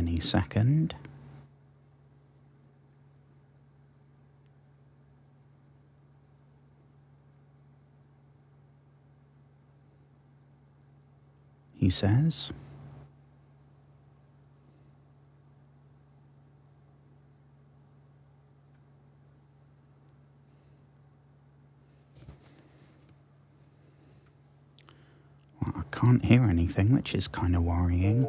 any second. He says. Well, I can't hear anything, which is kind of worrying.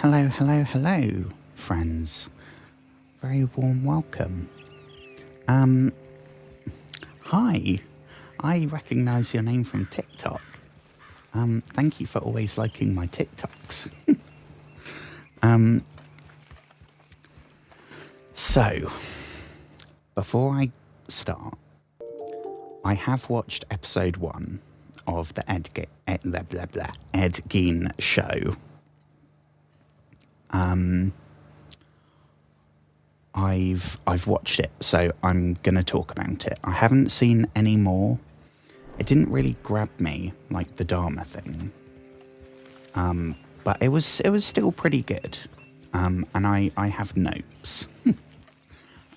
Hello, hello, hello, friends. Very warm welcome. Hi. I recognise your name from TikTok. Thank you for always liking my TikToks. So, before I start, I have watched episode 1 of the Ed Gein show. I've watched it, so I'm gonna talk about it. I haven't seen any more. It didn't really grab me like the Dharma thing, but it was still pretty good. And I have notes.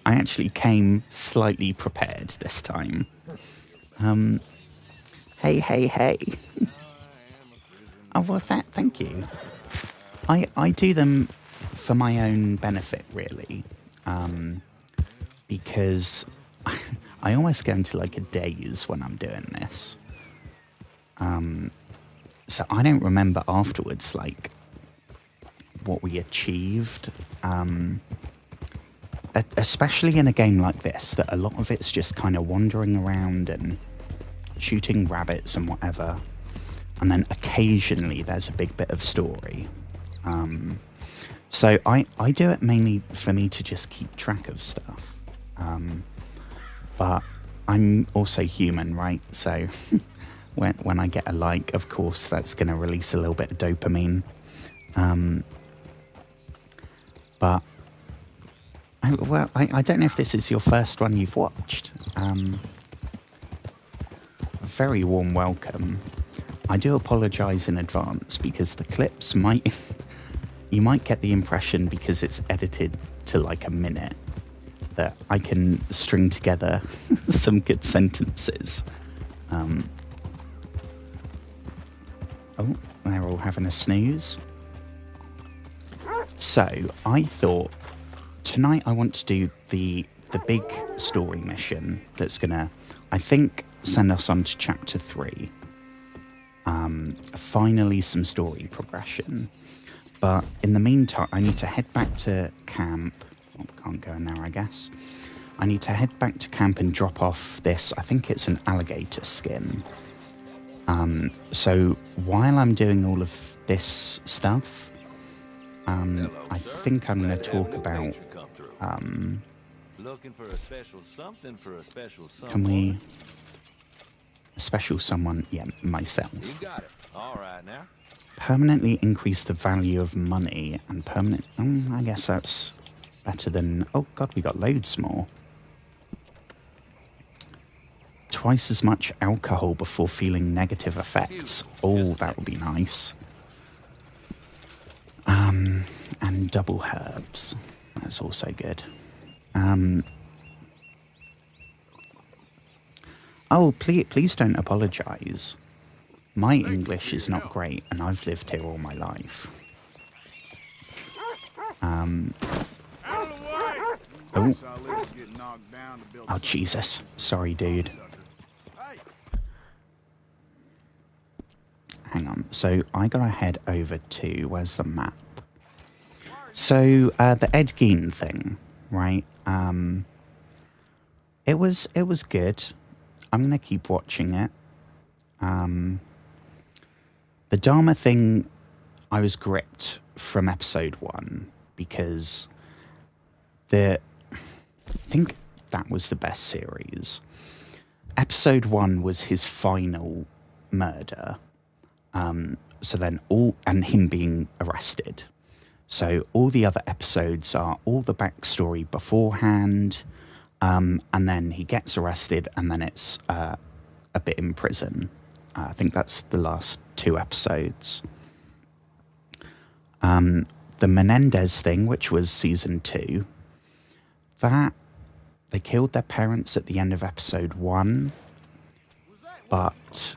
I actually came slightly prepared this time. Hey. Oh well, thank you. I do them for my own benefit, really, because I always go into like a daze when I'm doing this. So I don't remember afterwards, like, what we achieved, especially in a game like this, that a lot of it's just kind of wandering around and shooting rabbits and whatever, and then occasionally there's a big bit of story. So I do it mainly for me to just keep track of stuff. But I'm also human, right? So when I get a like, of course, that's going to release a little bit of dopamine. But I don't know if this is your first one you've watched. Very warm welcome. I do apologise in advance because the clips you might get the impression, because it's edited to like a minute, that I can string together some good sentences. Oh, they're all having a snooze. So I thought tonight I want to do the big story mission that's gonna, I think, send us on to chapter 3. Finally some story progression. But in the meantime, I need to head back to camp. Well, can't go in there, I guess. I need to head back to camp and drop off this, I think it's an alligator skin. So while I'm doing all of this stuff, I think I'm going to talk about, looking for a special something for a special someone. Can we, a special someone, yeah, myself. You got it. All right now. Permanently increase the value of money and permanent... I guess that's better than... Oh, God, we got loads more. Twice as much alcohol before feeling negative effects. Oh, that would be nice. And double herbs. That's also good. Oh, please don't apologise. My English is not great, and I've lived here all my life. Oh. Oh, Jesus. Sorry, dude. Hang on. So I gotta head over to... Where's the map? So, the Ed Gein thing, right? It was good. I'm gonna keep watching it. The Dharma thing, I was gripped from episode 1 because I think that was the best series. Episode 1 was his final murder. So then and him being arrested. So all the other episodes are all the backstory beforehand, and then he gets arrested, and then it's a bit in prison. I think that's the last 2 episodes. The Menendez thing, which was season 2, that they killed their parents at the end of episode 1, but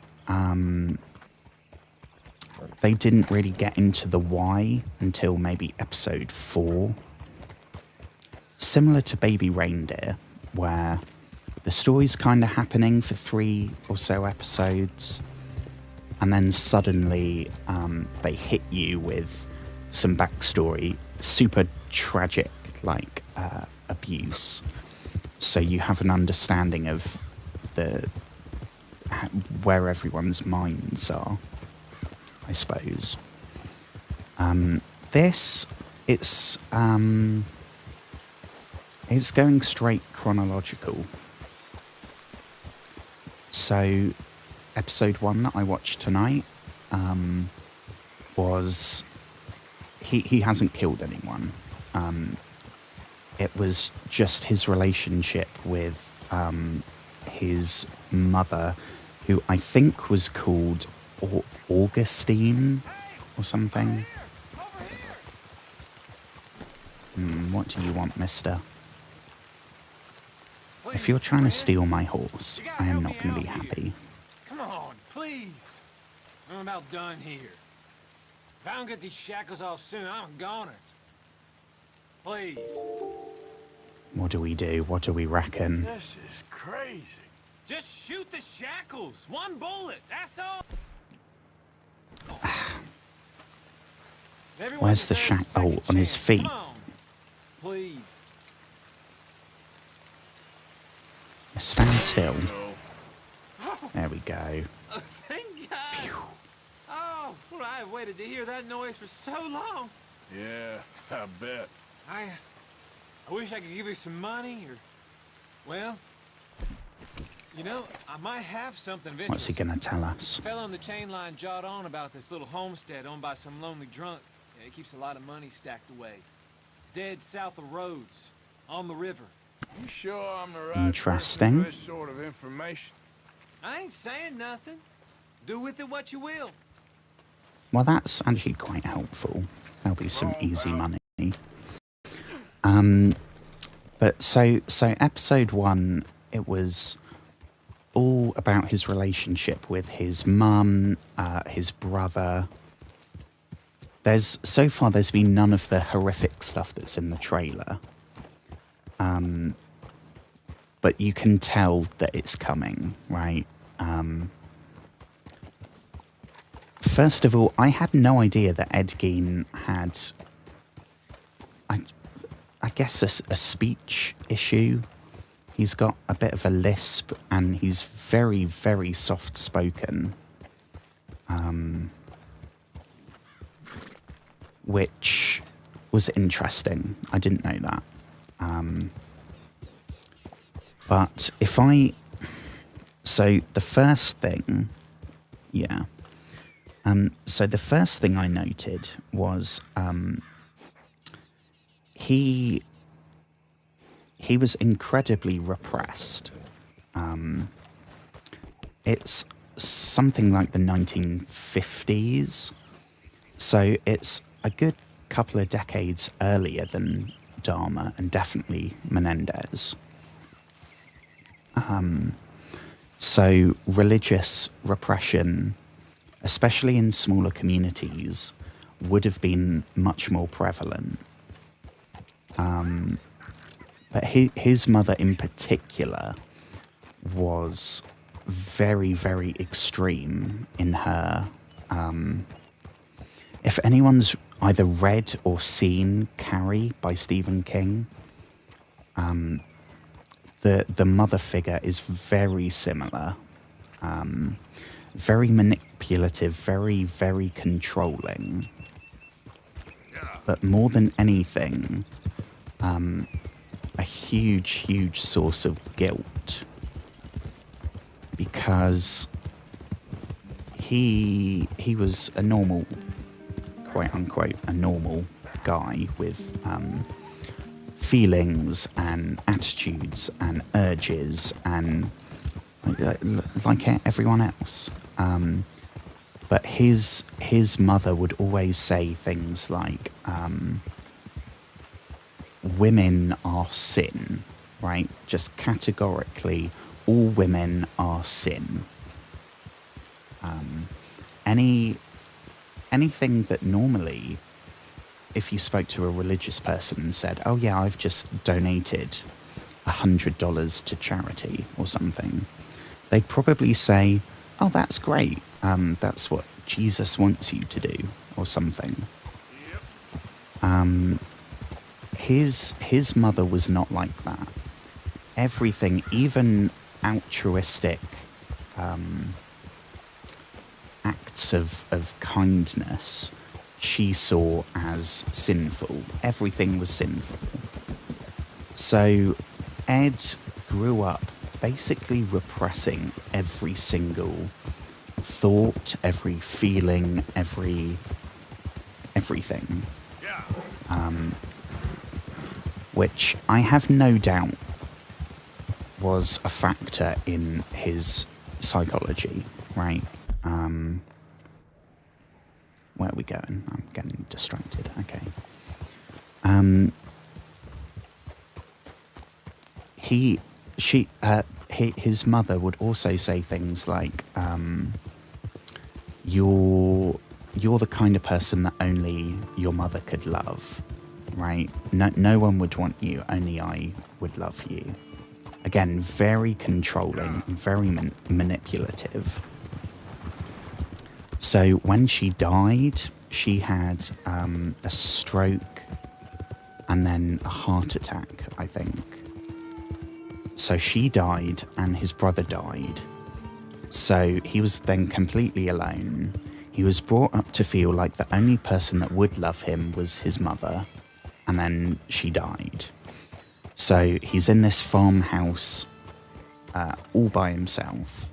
they didn't really get into the why until maybe episode 4. Similar to Baby Reindeer, where the story's kind of happening for 3 or so episodes, and then suddenly they hit you with some backstory, super tragic, like abuse. So you have an understanding of where everyone's minds are, I suppose. It's going straight chronological. So, episode 1 that I watched tonight was... He hasn't killed anyone. It was just his relationship with his mother, who I think was called Augustine or something. What do you want, mister? If you're trying to steal my horse, I am not going to be happy. Come on, please. I'm about done here. If I don't get these shackles off soon, I'm a goner. Please. What do we do? What do we reckon? This is crazy. Just shoot the shackles. 1 bullet, that's all. Where's the shack? Oh, on his feet. Come on. Please. Stand still. There we go. Thank God. Phew. Oh, well, I have waited to hear that noise for so long. Yeah, I bet. I wish I could give you some money, or... Well... You know, I might have something of interest. What's he gonna tell us? A fellow on the chain line jawed on about this little homestead owned by some lonely drunk. Yeah, he keeps a lot of money stacked away. Dead south of Rhodes, on the river. You sure I'm the right Interesting. person for this sort of information? I ain't saying nothing. Do with it what you will. Well, that's actually quite helpful. There'll be some easy money. But so episode 1, it was all about his relationship with his mum, his brother. So far there's been none of the horrific stuff that's in the trailer. But you can tell that it's coming, right? First of all, I had no idea that Ed Gein had, I guess, a speech issue. He's got a bit of a lisp, and he's very, very soft-spoken. Which was interesting. I didn't know that. But so the first thing, yeah. So the first thing I noted was he was incredibly repressed. It's something like the 1950s, so it's a good couple of decades earlier than Dharma and definitely Menendez. So religious repression, especially in smaller communities, would have been much more prevalent. But his mother in particular was very, very extreme in her. If anyone's either read or seen Carrie by Stephen King, the mother figure is very similar. Very manipulative, very, very controlling. But more than anything, a huge, huge source of guilt. Because he was a normal, quote unquote, a normal guy with feelings and attitudes and urges and like everyone else. But his mother would always say things like, women are sin, right? Just categorically, all women are sin. Anything that normally, if you spoke to a religious person and said, oh yeah, I've just donated $100 to charity or something, they'd probably say, oh, that's great. That's what Jesus wants you to do or something. His mother was not like that. Everything, even altruistic acts of kindness, she saw as sinful. Everything was sinful. So Ed grew up basically repressing every single thought, every feeling, everything. Which I have no doubt was a factor in his psychology, right? Where are we going? I'm getting distracted. Okay. His mother would also say things like, you're the kind of person that only your mother could love, right? No one would want you, only I would love you. Again, very controlling, very manipulative. So when she died, she had a stroke and then a heart attack, I think. So she died and his brother died. So he was then completely alone. He was brought up to feel like the only person that would love him was his mother. And then she died. So he's in this farmhouse all by himself.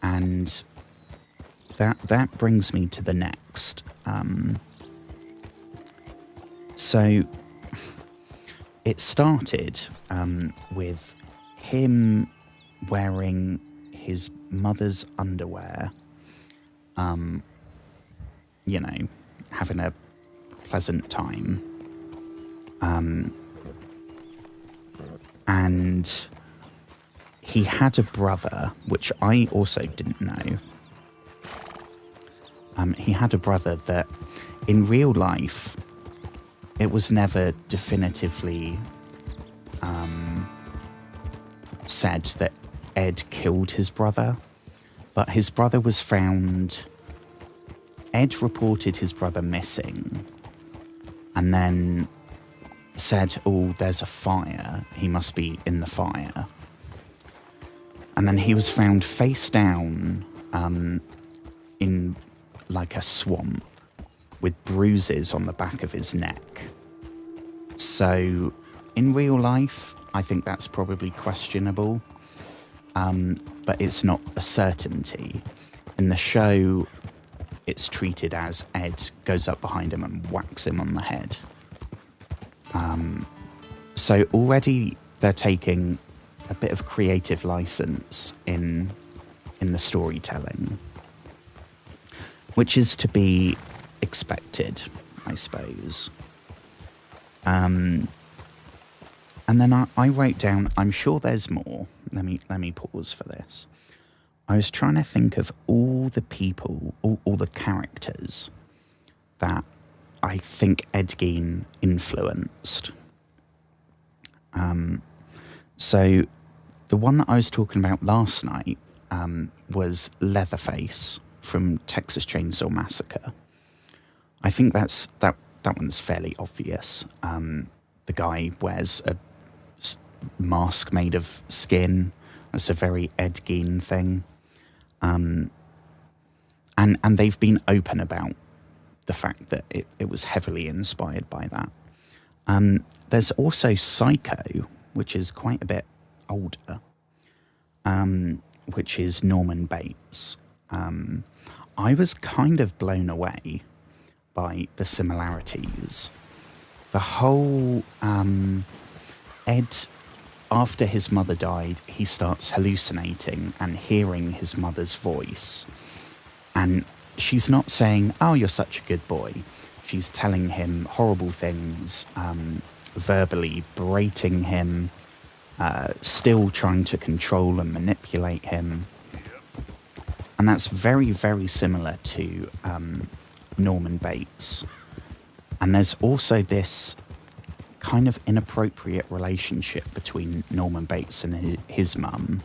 And that brings me to the next. So it started with him wearing his mother's underwear, having a pleasant time. And he had a brother, which I also didn't know. He had a brother that in real life, it was never definitively said that Ed killed his brother, but his brother was found. Ed reported his brother missing and then said, oh, there's a fire. He must be in the fire. And then he was found face down in like a swamp with bruises on the back of his neck. So in real life, I think that's probably questionable, but it's not a certainty. In the show, it's treated as Ed goes up behind him and whacks him on the head. So already they're taking a bit of creative license in the storytelling, which is to be expected, I suppose. And then I wrote down, I'm sure there's more. Let me pause for this. I was trying to think of all the people, all the characters that I think Ed Gein influenced. So the one that I was talking about last night was Leatherface from Texas Chainsaw Massacre. I think that one's fairly obvious. The guy wears a mask made of skin. That's a very Ed Gein thing. And they've been open about the fact that it was heavily inspired by that. There's also Psycho, which is quite a bit older, which is Norman Bates. I was kind of blown away by the similarities. The whole Ed, after his mother died, he starts hallucinating and hearing his mother's voice. And she's not saying, "Oh, you're such a good boy." She's telling him horrible things, verbally berating him, still trying to control and manipulate him. And that's very, very similar to Norman Bates. And there's also this kind of inappropriate relationship between Norman Bates and his mum.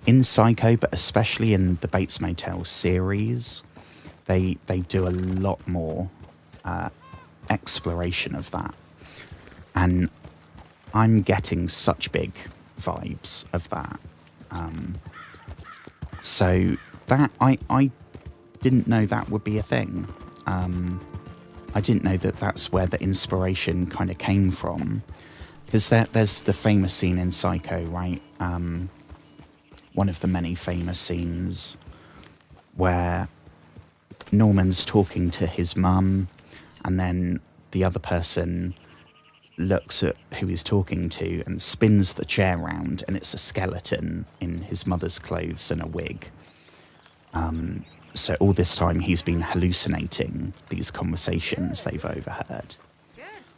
In Psycho, but especially in the Bates Motel series, they do a lot more exploration of that. And I'm getting such big vibes of that. So that I didn't know that would be a thing. I didn't know that that's where the inspiration kind of came from. Because there's the famous scene in Psycho, right? One of the many famous scenes where Norman's talking to his mum, and then the other person looks at who he's talking to and spins the chair round, and it's a skeleton in his mother's clothes and a wig. So all this time he's been hallucinating these conversations they've overheard.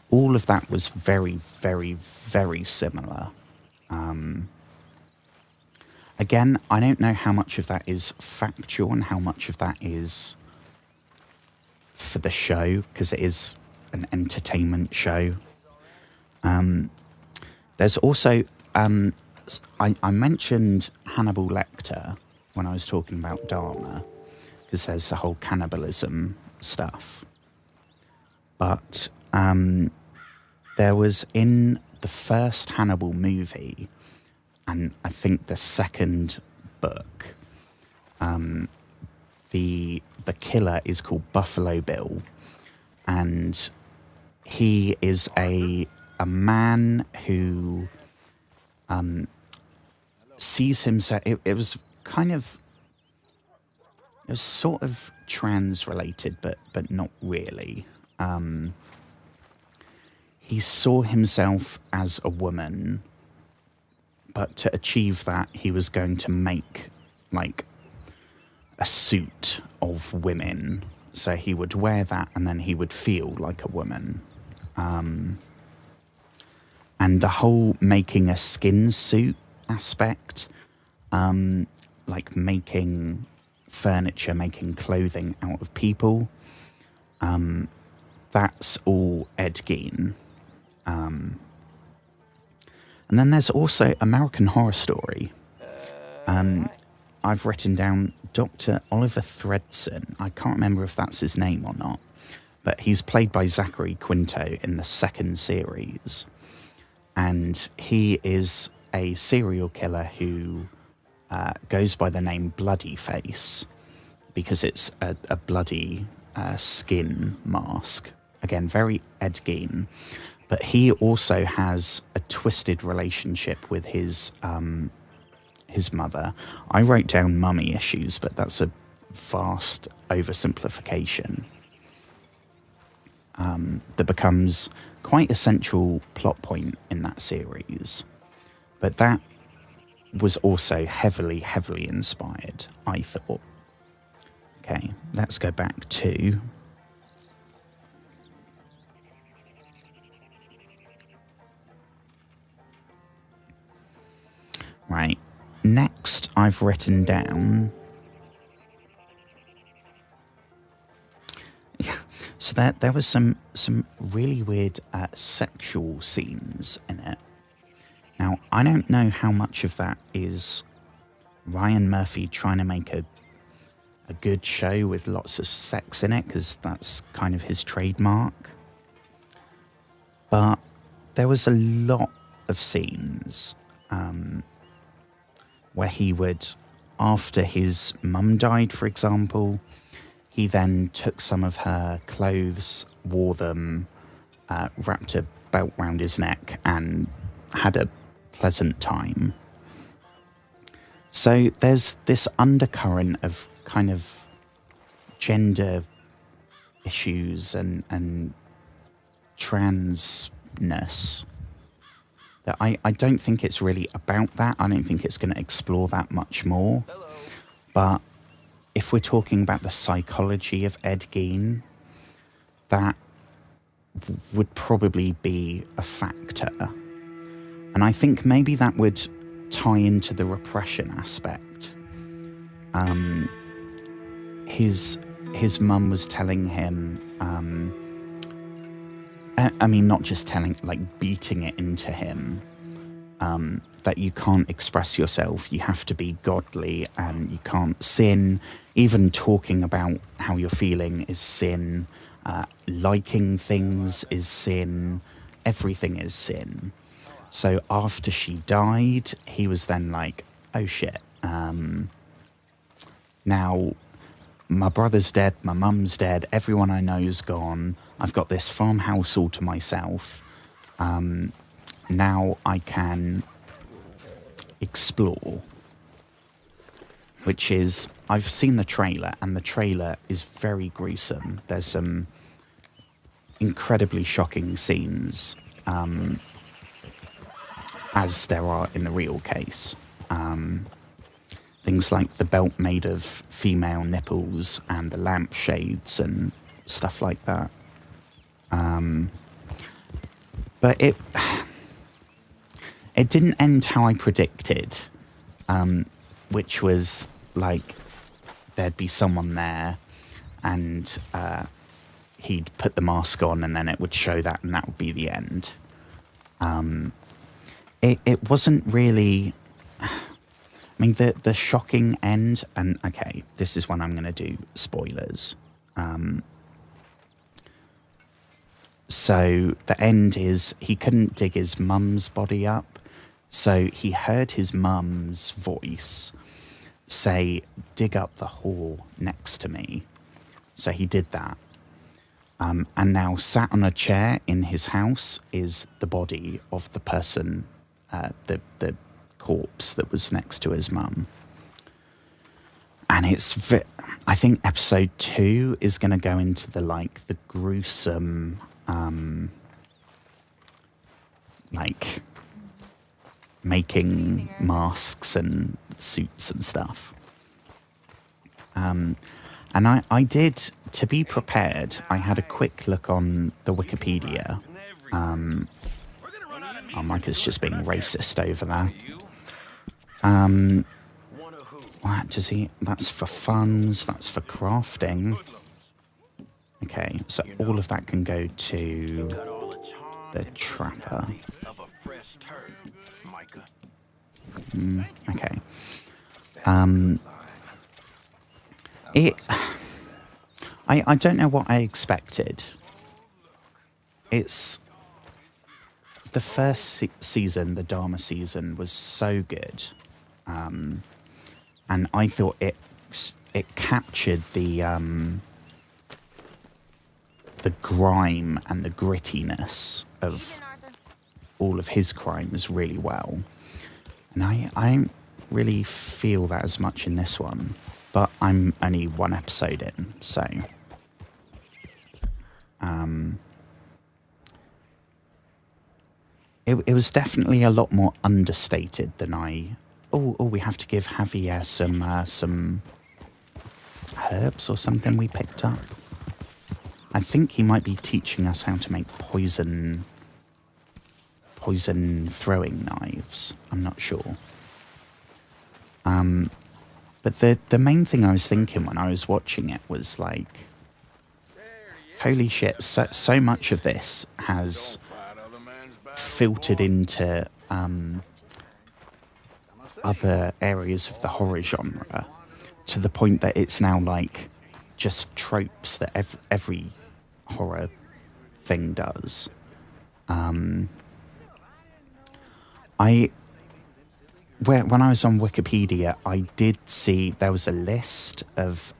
All of that was very, very, very similar. Again, I don't know how much of that is factual and how much of that is for the show, because it is an entertainment show. There's also, I mentioned Hannibal Lecter when I was talking about Dharma, because there's the whole cannibalism stuff. But there was in the first Hannibal movie, and I think the second book, the killer is called Buffalo Bill, and he is a man who sees himself. It was sort of trans-related, but not really. He saw himself as a woman, but to achieve that, he was going to make, like, a suit of women. So he would wear that, and then he would feel like a woman. And the whole making a skin suit aspect, like making furniture, making clothing out of people, that's all Ed Gein. And then there's also American Horror Story. I've written down Dr. Oliver Thredson. I can't remember if that's his name or not, but he's played by Zachary Quinto in the second series. And he is a serial killer who goes by the name Bloody Face, because it's a bloody skin mask. Again, very Ed Gein. But he also has a twisted relationship with his mother. I wrote down mummy issues, but that's a vast oversimplification that becomes quite a central plot point in that series. But that was also heavily, heavily inspired, I thought. Okay, let's go back to... Right, next I've written down... So there was some really weird sexual scenes in it. Now, I don't know how much of that is Ryan Murphy trying to make a good show with lots of sex in it, because that's kind of his trademark. But there was a lot of scenes where he would, after his mum died, for example, he then took some of her clothes, wore them, wrapped a belt round his neck, and had a pleasant time. So there's this undercurrent of kind of gender issues and transness that I don't think it's really about that. I don't think it's going to explore that much more. Hello. But if we're talking about the psychology of Ed Gein, that would probably be a factor. And I think maybe that would tie into the repression aspect. His mum was telling him, I mean, not just telling, like beating it into him, that you can't express yourself, you have to be godly and you can't sin. Even talking about how you're feeling is sin. Liking things is sin. Everything is sin. So after she died, he was then like, oh shit, now my brother's dead, my mum's dead, everyone I know's gone, I've got this farmhouse all to myself. Now I can explore. Which is, I've seen the trailer, and the trailer is very gruesome. There's some incredibly shocking scenes, as there are in the real case. Things like the belt made of female nipples and the lampshades and stuff like that. But it didn't end how I predicted, which was like there'd be someone there and he'd put the mask on and then it would show that and that would be the end. It wasn't really... I mean, the shocking end, and okay, this is when I'm going to do spoilers. So the end is he couldn't dig his mum's body up, so he heard his mum's voice say, dig up the hole next to me. So he did that. And now sat on a chair in his house is the body of the person, the corpse that was next to his mum. And it's, I think episode 2 is going to go into the gruesome, making masks and suits and stuff. And I did, to be prepared, I had a quick look on the Wikipedia. Micah's just being racist over there. What does he... That's for funds, that's for crafting. Okay, so all of that can go to the trapper. Okay. I don't know what I expected. It's... The first season, the Dharma season, was so good. And I thought it captured the grime and the grittiness of all of his crimes really well. And I don't really feel that as much in this one. but I'm only one episode in, so it was definitely a lot more understated than I. Oh, we have to give Javier some herbs or something we picked up. I think he might be teaching us how to make poison throwing knives. I'm not sure. But the main thing I was thinking when I was watching it was like, holy shit, so much of this has filtered into other areas of the horror genre to the point that it's now like just tropes that every horror thing does. When I was on Wikipedia, I did see there was a list of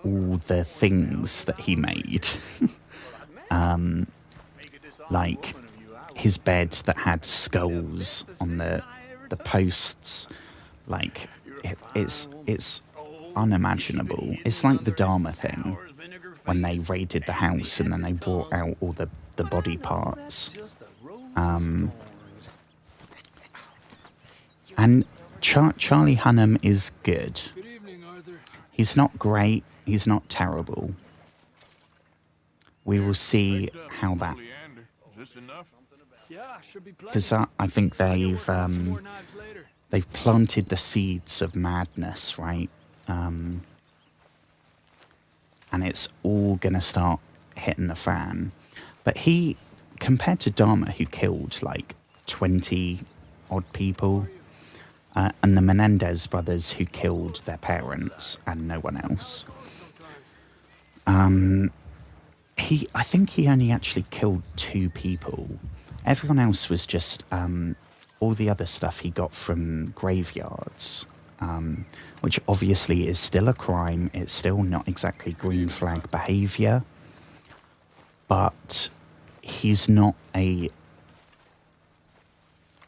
all the things that he made. Like his bed that had skulls on the posts. Like it's unimaginable. It's like the Dharma thing when they raided the house and then they brought out all the body parts. And Charlie Hunnam is good. Good evening, Arthur. He's not great. He's not terrible. We will see how that. Is this enough? Yeah, should be plenty. Because I think they've More knives later. they've planted the seeds of madness, right? And it's all gonna start hitting the fan. But he, compared to Dharma, who killed like 20 odd people, and the Menendez brothers who killed their parents and no one else. I think he only actually killed 2 people. Everyone else was just all the other stuff he got from graveyards, which obviously is still a crime. It's still not exactly green flag behaviour, but he's not a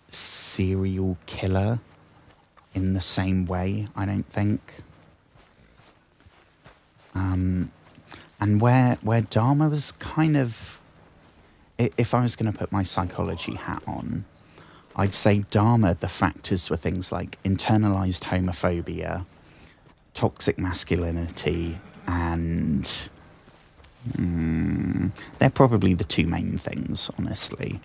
serial killer in the same way, I don't think. And where Dharma was kind of, if I was going to put my psychology hat on, I'd say Dharma, the factors were things like internalized homophobia, toxic masculinity, and they're probably the 2 main things, honestly.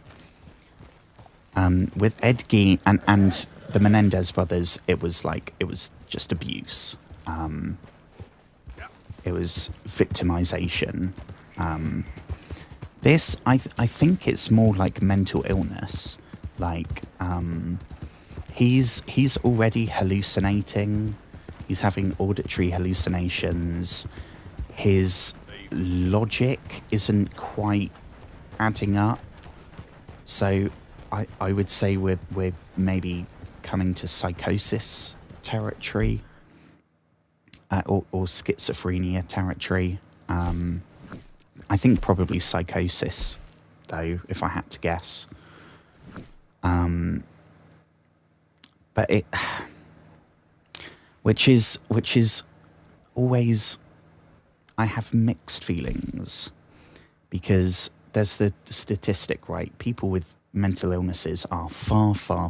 With Ed Gein and the Menendez brothers, it was just abuse. It was victimization. This, I think it's more like mental illness. Like, he's already hallucinating. He's having auditory hallucinations. His logic isn't quite adding up. So I would say we're maybe coming to psychosis territory, or schizophrenia territory. I think probably psychosis, though, if I had to guess. But it, which is always, I have mixed feelings, because there's the statistic, right? People with mental illnesses are far, far,